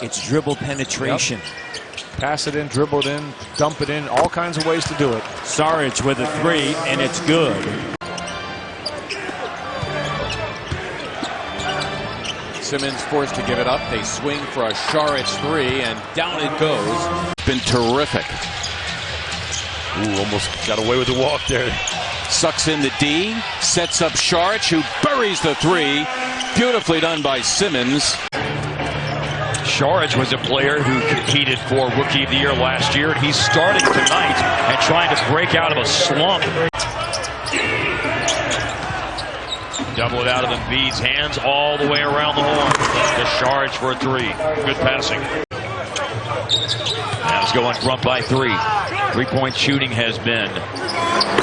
It's dribble penetration. Yep. Pass it in, dribble it in, dump it in, all kinds of ways to do it. Saric with a three, and it's good. Simmons forced to give it up. They swing for a Saric three, and down it goes. Been terrific. Ooh, almost got away with the walk there. Sucks in the D, sets up Saric, who buries the three. Beautifully done by Simmons. Saric was a player who competed for Rookie of the Year last year, and he's starting tonight and trying to break out of a slump. Double it out of Embiid's hands all the way around the horn. To Saric for a three. Good passing. Now it's going Grump by three. Three-point shooting has been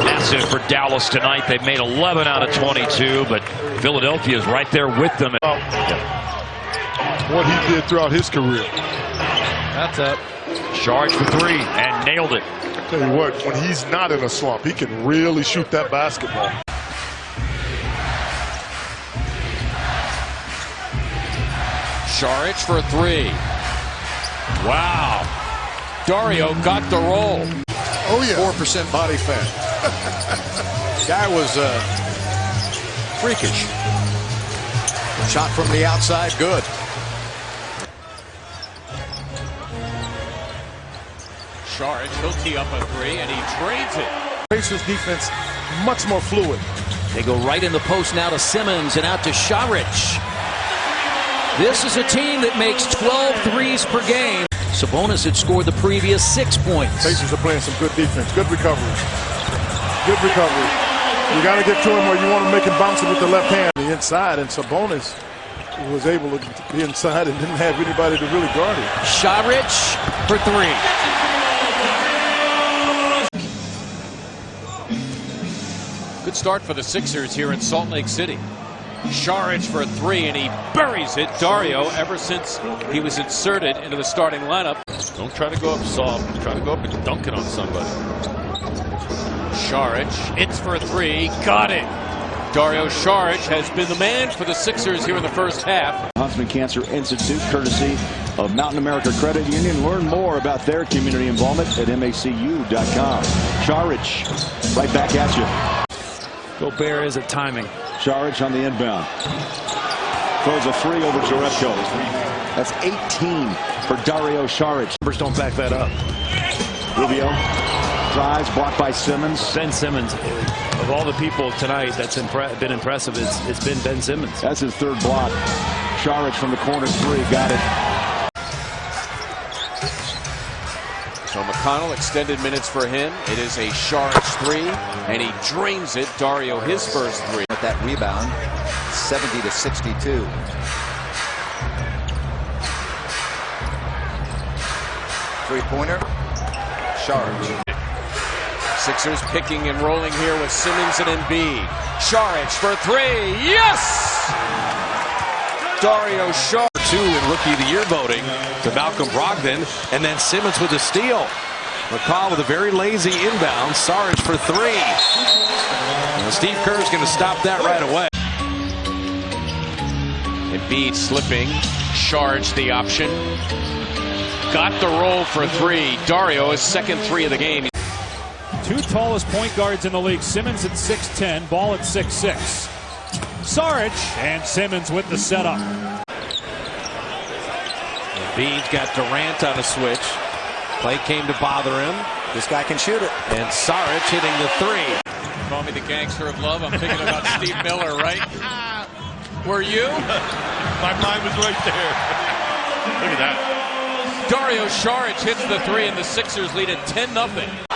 massive for Dallas tonight. They've made 11 out of 22, but Philadelphia is right there with them. What he did throughout his career. That's up. Saric for three and nailed it. I tell you what, when he's not in a slump, he can really shoot that basketball. Saric for three. Wow. Dario got the roll. Oh, yeah. 4% body fat. Guy was freakish. Shot from the outside, good. Saric, he'll tee up a three, and he trades it. Pacers defense much more fluid. They go right in the post now to Simmons and out to Saric. This is a team that makes 12 threes per game. Sabonis had scored the previous 6 points. Pacers are playing some good defense. Good recovery. Good recovery. You got to get to him where you want to make him bounce it with the left hand. The inside, and Sabonis was able to be inside and didn't have anybody to really guard him. Saric for three. Good start for the Sixers here in Salt Lake City. Saric for a three, and he buries it. Dario, ever since he was inserted into the starting lineup. Don't try to go up soft. Try to go up and dunk it on somebody. Saric, it's for a three. Got it. Dario Saric has been the man for the Sixers here in the first half. Huntsman Cancer Institute, courtesy of Mountain America Credit Union. Learn more about their community involvement at macu.com. Saric, right back at you. Gobert is at timing. Saric on the inbound. Throws a three over Jerebko. That's 18 for Dario Saric. Numbers don't back that up. Rubio drives, blocked by Simmons. Ben Simmons, of all the people tonight that's been impressive, it's been Ben Simmons. That's his third block. Saric from the corner three, got it. So McConnell, extended minutes for him. It is a Saric three, and he drains it. Dario, his first three. With that rebound, 70-62. Three-pointer, Saric. Sixers picking and rolling here with Simmons and Embiid. Saric for three. Yes! Dario Saric. Two in Rookie of the Year voting to Malcolm Brogdon, and then Simmons with a steal. McCall with a very lazy inbound. Saric for three. Now Steve Kerr's going to stop that right away. Embiid slipping. Saric the option. Got the roll for three. Dario, his second three of the game. Two tallest point guards in the league. Simmons at 6'10", Ball at 6'6". Saric and Simmons with the setup. Embiid's got Durant on a switch. Play came to bother him. This guy can shoot it. And Saric hitting the three. Call me the gangster of love. I'm thinking about Steve Miller, right? Were you? My mind was right there. Look at that. Dario Saric hits the three, and the Sixers lead at 10-0.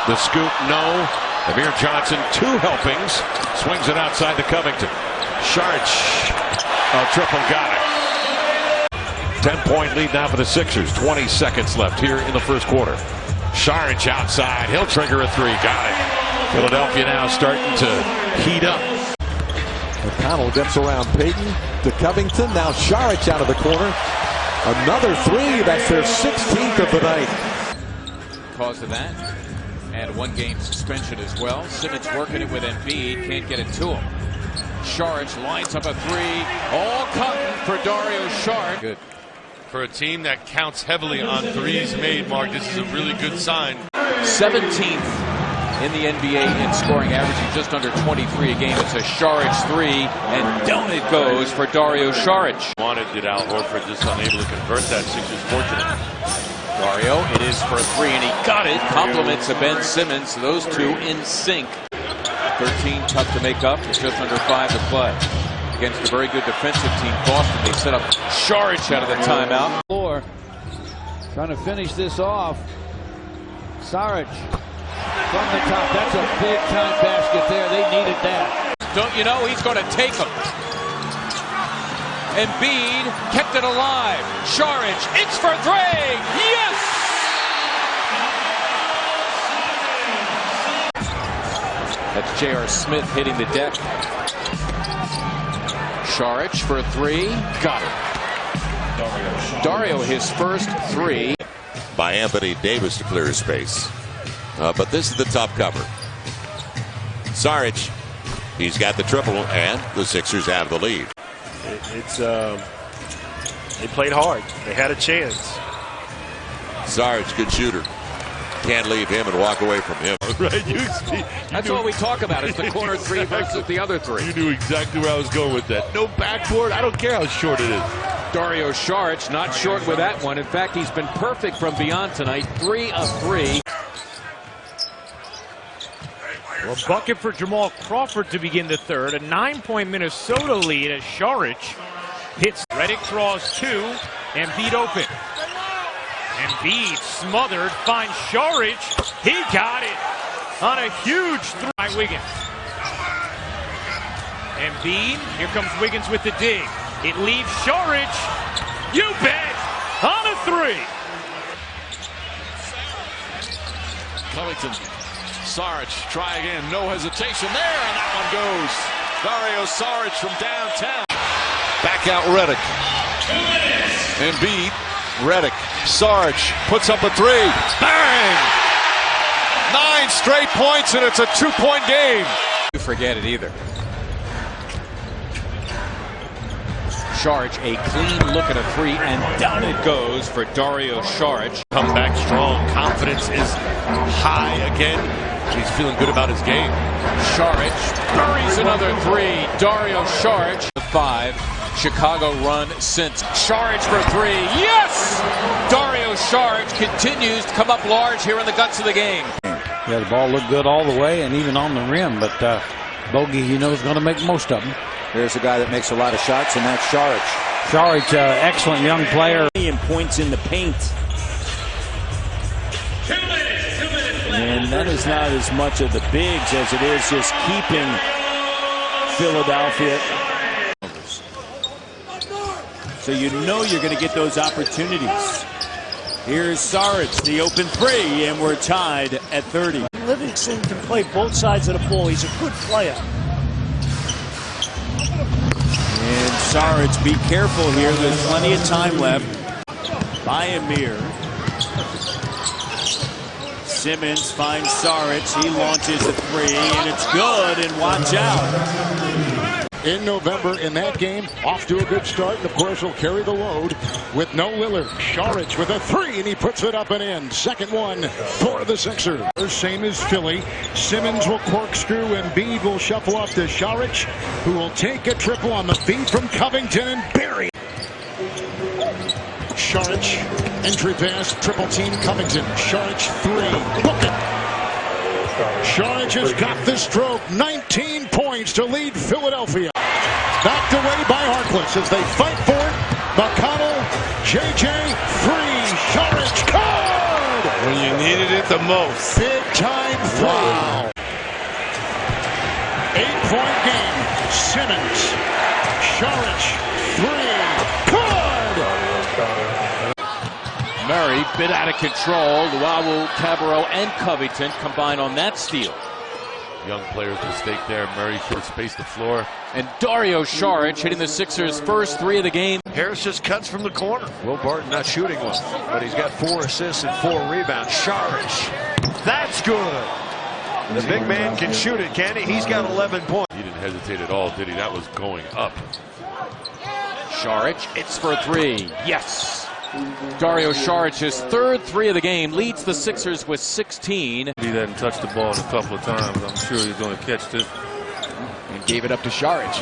The scoop, no. Amir Johnson, two helpings. Swings it outside to Covington. Saric, triple, got it. 10-point lead now for the Sixers. 20 seconds left here in the first quarter. Saric outside. He'll trigger a three. Got it. Philadelphia now starting to heat up. McConnell gets around Payton to Covington. Now Saric out of the corner. Another three. That's their 16th of the night. Cause of that. And 1-game suspension as well. Simmons working it with Embiid. Can't get it to him. Saric lines up a three. All cotton for Dario Saric. Good. For a team that counts heavily on threes made, Mark, this is a really good sign. 17th in the NBA in scoring, averaging just under 23 a game. It's a Saric three, and down it goes for Dario Saric. Wanted it, Al Horford just unable to convert that. Sixers fortunate. Dario, it is for a three, and he got it. Compliments of Ben Simmons. Those two in sync. 13 tough to make up with just under 5 to play. Against a very good defensive team, Boston. They set up Saric out of the timeout. Floor, trying to finish this off. Saric from the top. That's a big time basket there. They needed that. Don't you know he's going to take them? Embiid kept it alive. Saric, it's for three. Yes! That's J.R. Smith hitting the deck. Saric for three. Got it. Dario, his first three. By Anthony Davis to clear his space. But this is the top cover. Saric, he's got the triple, and the Sixers have the lead. They played hard. They had a chance. Saric, good shooter. Can't leave him and walk away from him. Right, That's all we talk about is the corner three versus the other three. You knew exactly where I was going with that. No backboard. I don't care how short it is. Dario Saric not short with that one. In fact, he's been perfect from beyond tonight. 3 of 3. Well, bucket for Jamal Crawford to begin the third. A 9-point Minnesota lead as Saric hits. Redick draws 2. Embiid open. Embiid smothered, finds Saric. He got it on a huge three by Wiggins. Embiid, here comes Wiggins with the dig. It leaves Saric. You bet! On a three. Covington. Saric, try again. No hesitation there, and that one goes. Dario Saric from downtown. Back out Redick. Embiid, Redick, Saric puts up a three. Bang! 9 straight points, and it's a 2-point game. You forget it either. Saric, a clean look at a three, and down it goes for Dario Saric. Come back strong. Confidence is high again. He's feeling good about his game. Saric buries another three. Dario Saric, 5. Chicago run since. Saric for three. Yes! Dario Saric continues to come up large here in the guts of the game. Yeah, the ball looked good all the way and even on the rim, but Bogey, you know, is going to make most of them. Here's a guy that makes a lot of shots, and that's Saric. Saric, excellent young player. And points in the paint. And that is not as much of the bigs as it is just keeping Philadelphia. So you know you're going to get those opportunities. Here's Saric, the open three, and we're tied at 30. Livingston can play both sides of the ball. He's a good player. And Saric, be careful here. There's plenty of time left. By Amir. Simmons finds Saric. He launches a three, and it's good, and watch out. In November, in that game, off to a good start, and of course he'll carry the load with no Lillard. Saric with a three, and he puts it up and in. Second one for the Sixers. Same as Philly. Simmons will corkscrew, and Embiid will shuffle up to Saric, who will take a triple on the feed from Covington and bury. Saric, entry pass, triple team Covington. Saric, three, book it. Saric has got the stroke. 19 points to lead Philadelphia. Knocked away by Harkless as they fight for it. McConnell, JJ, free. Saric, card! When you needed it the most. Big time three. Wow. 8-point game. Simmons, Saric, three. Good! Murray, bit out of control. Luau, Cabarrot, and Covington combine on that steal. Young players mistake there. Murray should space the floor. And Dario Saric hitting the Sixers' first three of the game. Harris just cuts from the corner. Will Barton not shooting well, but he's got 4 assists and 4 rebounds. Saric, that's good. The big man can shoot it, can he? He's got 11 points. He didn't hesitate at all, did he? That was going up. Saric, it's for three. Yes. Dario Saric's third three of the game leads the Sixers with 16. He hadn't touched the ball a couple of times. I'm sure he's going to catch this. And gave it up to Saric.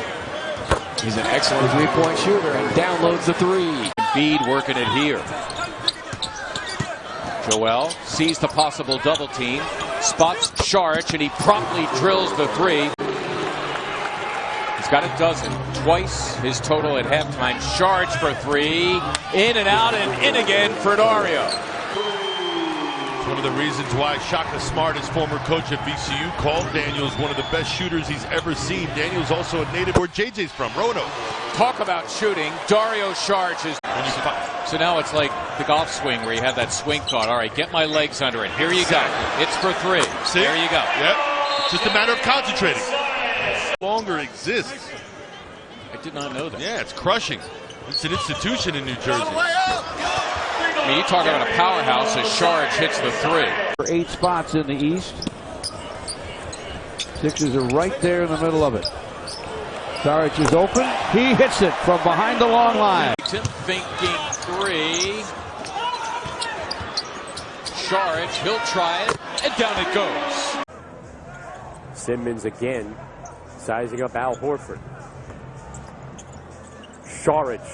He's an excellent three-point shooter and downloads the three. Embiid working it here. Joel sees the possible double team, spots Saric, and he promptly drills the three. He's got a dozen, twice his total at halftime. Saric for three, in and out and in again for Dario. It's one of the reasons why Shaka Smart, his former coach at VCU, called Daniels one of the best shooters he's ever seen. Daniels also a native where JJ's from, Roanoke. Talk about shooting. Dario Saric is... So now it's like the golf swing where you have that swing thought. All right, get my legs under it. Here you go. It's for three. See? There you go. Yep. It's just a matter of concentrating. No longer exists. I did not know that. Yeah, it's crushing. It's an institution in New Jersey. I mean, you talk about a powerhouse as Saric hits the three. 8 spots in the East. Sixers are right there in the middle of it. Saric is open. He hits it from behind the long line. Thinking three. Saric, he'll try it, and down it goes. Simmons again, sizing up Al Horford. Saric,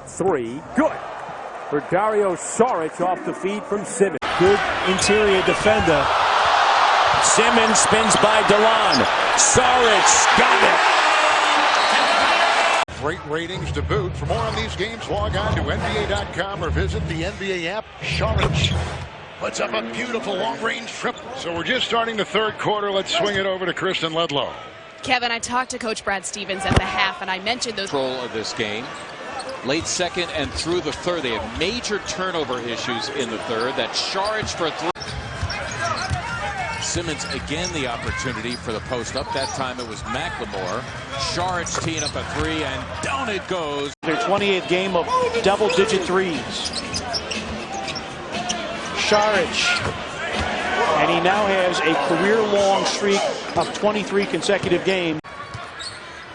three, good. For Dario Saric off the feed from Simmons. Good interior defender. Simmons spins by DeLon. Saric got it. Great ratings to boot. For more on these games, log on to NBA.com or visit the NBA app. Saric puts up a beautiful long-range triple. So we're just starting the third quarter. Let's swing it over to Kristen Ledlow. Kevin, I talked to Coach Brad Stevens at the half, and I mentioned those. Control of this game. Late second and through the third. They have major turnover issues in the third. That Saric for three. Simmons again the opportunity for the post up. That time it was McLemore. Saric teeing up a three, and down it goes. Their 28th game of double-digit threes. Saric. And he now has a career-long streak of 23 consecutive games.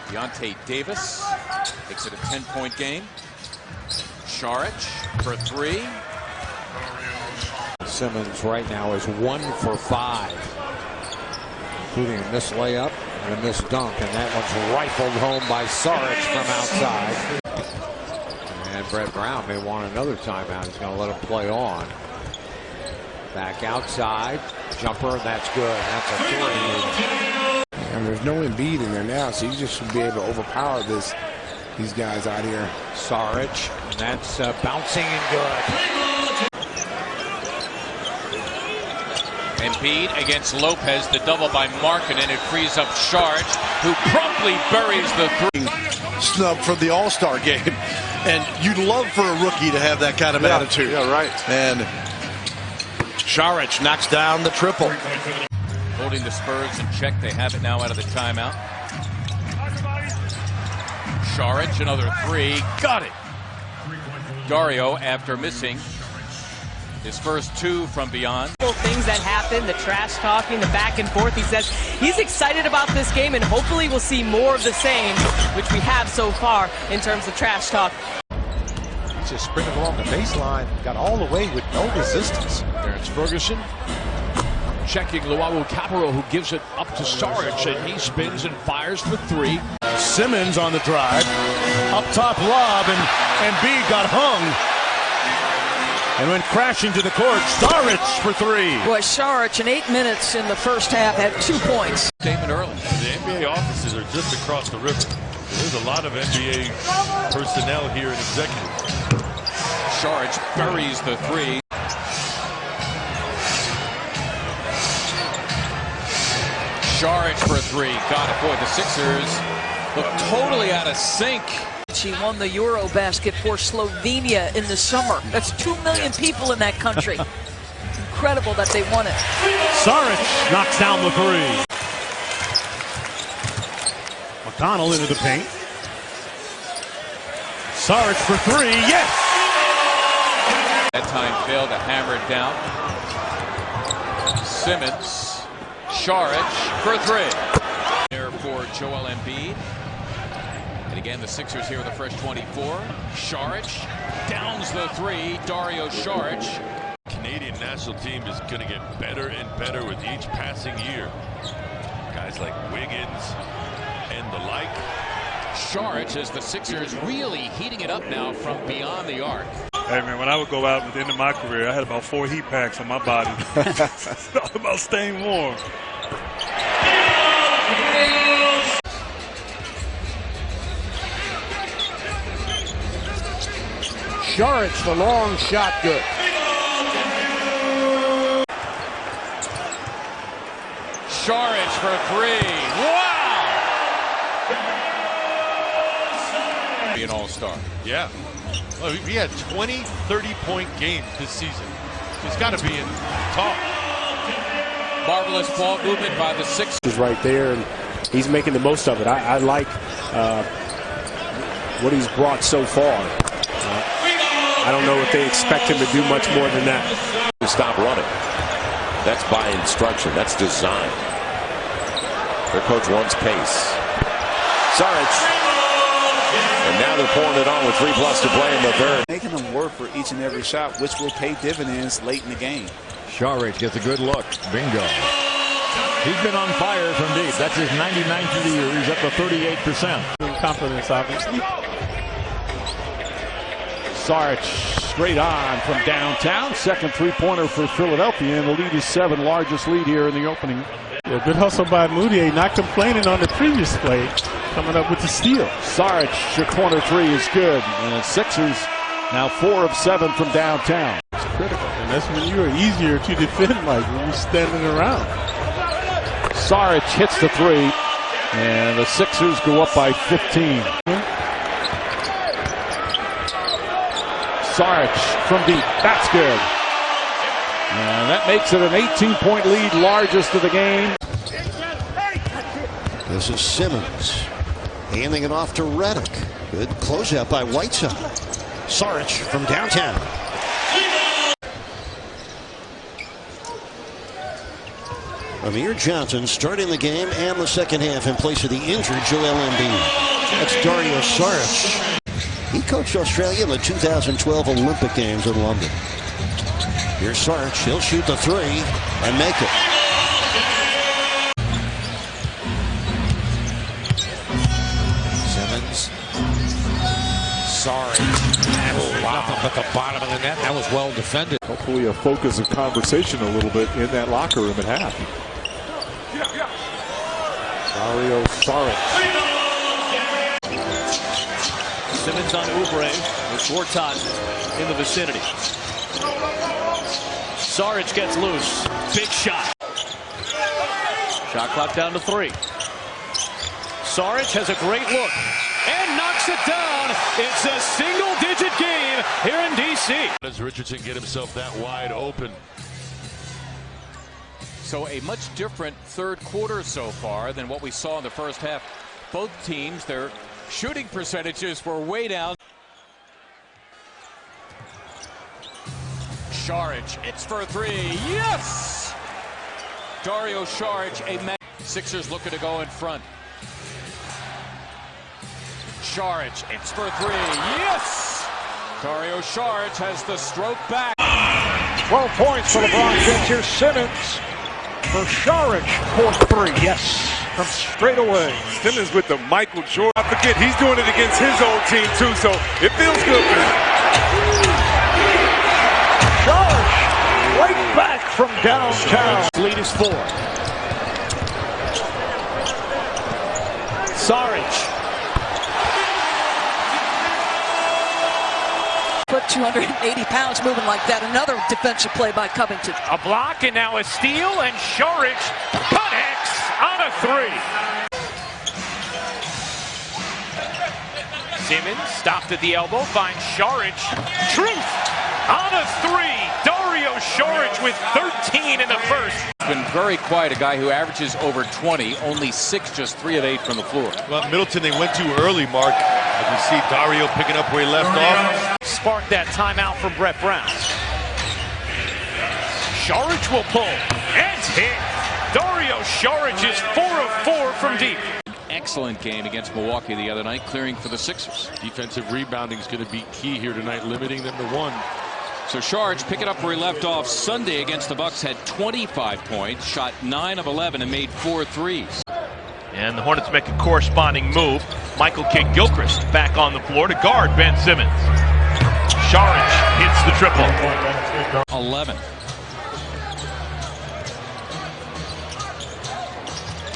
Deontay Davis makes it a 10-point game. Saric for three. Simmons right now is 1 for 5, including a missed layup and a missed dunk, and that one's rifled home by Saric from outside. And Brett Brown may want another timeout. He's going to let him play on. Back outside, jumper, and that's good. That's a three. And there's no Embiid in there now, so you just should be able to overpower these guys out here. Saric, and that's bouncing and good. Embiid against Lopez, the double by Markkanen, and it frees up Saric, who promptly buries the three. Snub for the All-Star game. And you'd love for a rookie to have that kind of attitude. Yeah, right. And Saric knocks down the triple. Holding the Spurs in check. They have it now out of the timeout. Saric, another three. Got it. Dario, after missing his first two from beyond. Things that happen, the trash talking, the back and forth. He says he's excited about this game, and hopefully we'll see more of the same, which we have so far in terms of trash talk. He's just sprinting along the baseline, got all the way with no resistance. There's Ferguson checking Luau Caparo, who gives it up to Saric, and he spins and fires for three. Simmons on the drive. Up top lob, and Embiid got hung. And went crashing to the court. Saric for three. Boy, Saric in 8 minutes in the first half had 2 points. Statement early. The NBA offices are just across the river. There's a lot of NBA personnel here and executives. Saric buries the three. Saric for three. Got it. Boy, the Sixers look totally out of sync. She won the EuroBasket for Slovenia in the summer. That's 2 million people in that country. It's incredible that they won it. Saric knocks down the three. McConnell into the paint. Saric for three. Yes! That time failed to hammer it down. Simmons. Saric for three. There for Joel Embiid. And And again, the Sixers here with a fresh 24. Saric downs the three. Dario Saric. Canadian national team is going to get better and better with each passing year. Guys like Wiggins and the like. Saric as the Sixers really heating it up now from beyond the arc. Hey man, when I would go out at the end of my career, I had about 4 heat packs on my body. It's all about staying warm. Saric, the long shot, good. Saric for three. Wow! Be an all-star. Yeah. Well, he had 20 30-point games this season. He's got to be in top. Marvelous ball movement by the Sixers. He's right there, and he's making the most of it. I like what he's brought so far. I don't know if they expect him to do much more than that. Stop running. That's by instruction. That's design. Their coach wants pace. Saric. And now they're pouring it on with 3+ to play in the third. Making them work for each and every shot, which will pay dividends late in the game. Saric gets a good look. Bingo. He's been on fire from deep. That's his 99th of the year. He's up to 38%. Confidence, obviously. Saric straight on from downtown. Second three-pointer for Philadelphia, and the lead is 7, largest lead here in the opening. Yeah, good hustle by Moutier, not complaining on the previous play, coming up with the steal. Saric, your corner three is good. And the Sixers now 4 of 7 from downtown. It's critical, and that's when you are easier to defend, like when you're standing around. Saric hits the three, and the Sixers go up by 15. Saric from deep. That's good. And that makes it an 18-point lead, largest of the game. This is Simmons handing it off to Redick. Good closeout by Whiteside. Saric from downtown. Amir Johnson starting the game and the second half in place of the injured Joel Embiid. That's Dario Saric. He coached Australia in the 2012 Olympic Games in London. Here's Saric. He'll shoot the three and make it. Simmons. Saric. Nothing but the bottom of the net. That was well defended. Hopefully a focus of conversation a little bit in that locker room at half. Dario Saric. Simmons on Oubre with Gortat in the vicinity. Saric gets loose. Big shot. Shot clock down to 3. Saric has a great look and knocks it down. It's a single-digit game here in D.C. Does Richardson get himself that wide open? So a much different third quarter so far than what we saw in the first half. Both teams, their shooting percentages were way down. Saric, it's for 3. Yes! Dario Saric, Sixers looking to go in front. Saric, it's for 3. Yes! Dario Saric has the stroke back. 12 points for LeBron James. Here's Simmons for Saric for 3. Yes, from straight away. Simmons with the Michael Jordan. I forget, he's doing it against his old team too, so it feels good for him. Saric right back from downtown. Lead is 4. Saric. Put 280 pounds moving like that. Another defensive play by Covington. A block and now a steal, and Saric connects on a 3. Simmons stopped at the elbow, finds Saric. Truth on a 3. Dario Saric with 13 in the first. Been very quiet, a guy who averages over 20, only 6, just 3 of 8 from the floor. Well, Middleton, they went too early, Mark. As we see Dario picking up where he left off. Sparked that timeout from Brett Brown. Saric will pull and hit. Dario Saric is 4 of 4 from deep. excellent game against Milwaukee the other night, clearing for the Sixers. Defensive rebounding is going to be key here tonight, limiting them to 1. So Saric, pick it up where he left off Sunday against the Bucks, had 25 points, shot 9 of 11, and made 4 threes. And the Hornets make a corresponding move. Michael Kidd-Gilchrist back on the floor to guard Ben Simmons. Saric hits the triple. 11.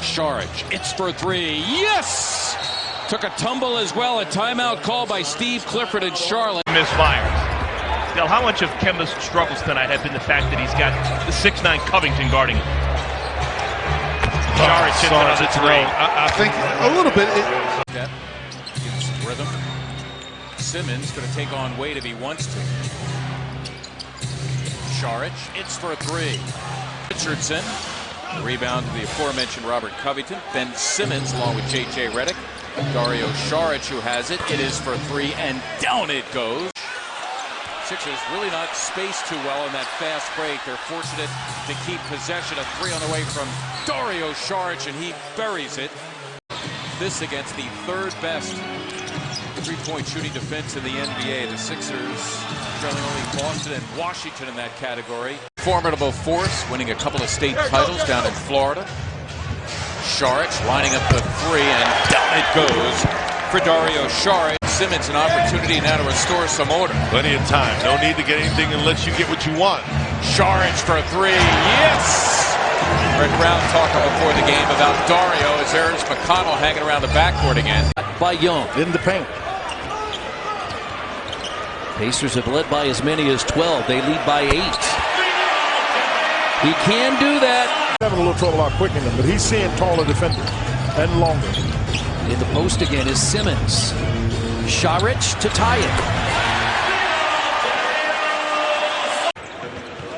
Saric, it's for 3. Yes! Took a tumble as well. A timeout call by Steve Clifford in Charlotte. Misfires. Del, how much of Kemba's struggles tonight have been the fact that he's got the 6'9" Covington guarding him? Saric hits another 3. I think a little bit. Gives rhythm. Simmons going to take on Wade if he wants to. Saric, it's for 3. Richardson, rebound to the aforementioned Robert Covington. Ben Simmons along with J.J. Redick. Dario Saric who has it. It is for 3, and down it goes. Sixers really not spaced too well in that fast break. They're fortunate to keep possession. A 3 on the way from Dario Saric, and he buries it. This against the 3rd best three-point shooting defense in the NBA. The Sixers trailing only Boston and Washington in that category. Formidable force, winning a couple of state titles down in Florida. Saric lining up the 3, and down it goes for Dario Saric. Simmons an opportunity now to restore some order. Plenty of time. No need to get anything unless you get what you want. Saric for 3. Yes! Red Brown talking before the game about Dario as there's McConnell hanging around the backcourt again. By Young. In the paint. Pacers have led by as many as 12. They lead by 8. He can do that. Having a little trouble out quicking him, but he's seeing taller defenders and longer. In the post again is Simmons. Saric to tie it.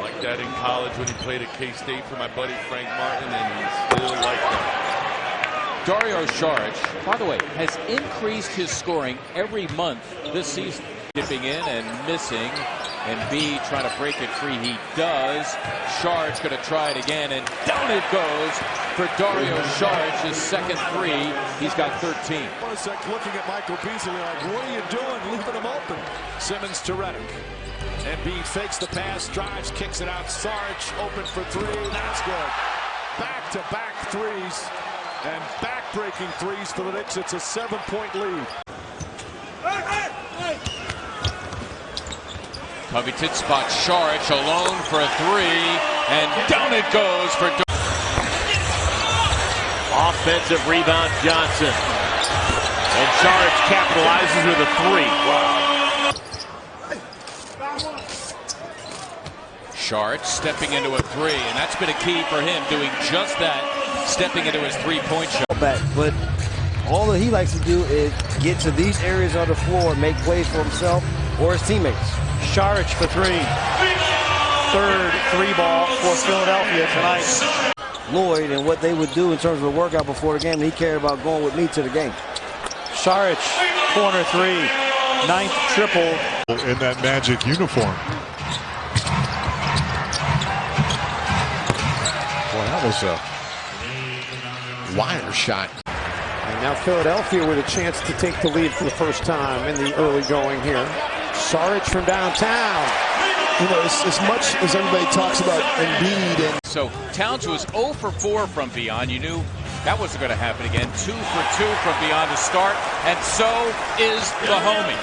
Like that in college when he played at K-State for my buddy Frank Martin, and he's still like that. Dario Saric, by the way, has increased his scoring every month this season. Dipping in and missing, and B trying to break it free. He does. Saric going to try it again, and down it goes for Dario Saric, his 2nd 3. He's got 13. Looking at Michael Beasley like, what are you doing? Leaving him open. Simmons to Redick. And B fakes the pass, drives, kicks it out. Saric open for 3. That's good. Back-to-back 3s and back-breaking 3s for the Knicks. It's a 7-point lead. Covington spots Saric alone for a 3, and down it goes for Offensive rebound, Johnson. And Saric capitalizes with a 3. Saric stepping into a 3, and that's been a key for him, doing just that, stepping into his 3-point shot. But all that he likes to do is get to these areas of the floor, make plays for himself or his teammates. Saric for 3. 3rd 3-ball for Philadelphia tonight. Lloyd and what they would do in terms of the workout before the game, he cared about going with me to the game. Saric, corner 3, 9th triple. In that Magic uniform. Boy, that was a wire shot. And now Philadelphia with a chance to take the lead for the first time in the early going here. Saric from downtown. You know, as much as everybody talks about Embiid and... So Towns was 0 for 4 from beyond. You knew that wasn't going to happen again. 2 for 2 from beyond to start, and so is the homie.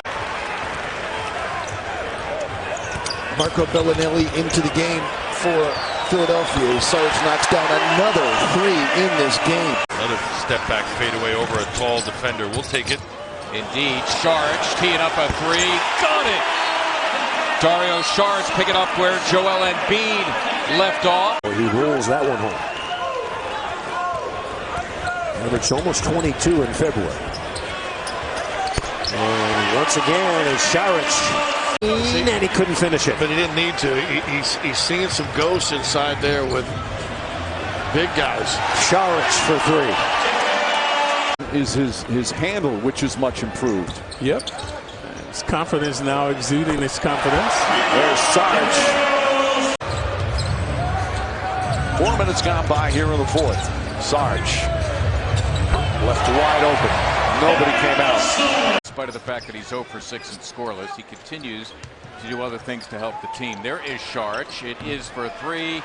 Marco Bellinelli into the game for Philadelphia. Saric knocks down another 3 in this game. Another step back fadeaway over a tall defender. We'll take it. Indeed, Saric teeing up a 3. Got it! Dario Saric picking up where Joel Embiid left off. He rolls that one home. Averaged almost 22 in February. And once again, it's Saric. And he couldn't finish it. But he didn't need to. He's seeing some ghosts inside there with big guys. Saric for 3. Is his handle, which is much improved. Yep. His confidence now exuding his confidence. There's Saric. 4 minutes gone by here in the 4th. Saric Left wide open. Nobody came out. In spite of the fact that he's 0 for 6 and scoreless, he continues to do other things to help the team. There is Saric. It is for 3.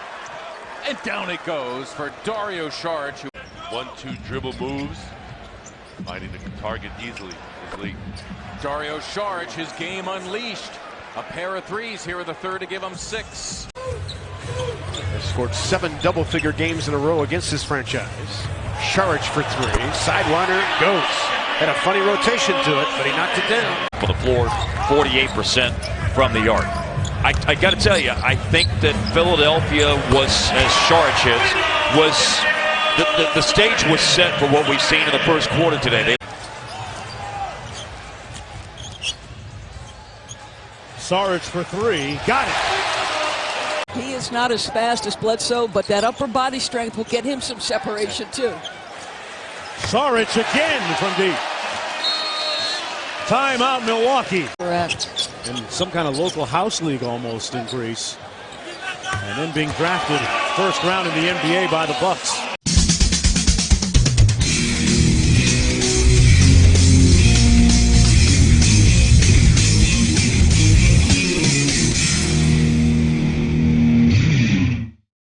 And down it goes for Dario Saric. 1-2 dribble moves. Finding the target easily. His lead. Dario Saric, his game unleashed. A pair of threes here in the third to give him 6. Has scored 7 double-figure games in a row against his franchise. Saric for 3. Sidewinder goes. Had a funny rotation to it, but he knocked it down. For the floor, 48% from the arc. I got to tell you, I think that Philadelphia was, as Saric is, was the stage was set for what we've seen in the first quarter today. Saric for 3. Got it. He is not as fast as Bledsoe, but that upper body strength will get him some separation too. Saric again from deep. Timeout, Milwaukee. Correct. In some kind of local house league almost in Greece. And then being drafted first round in the NBA by the Bucks.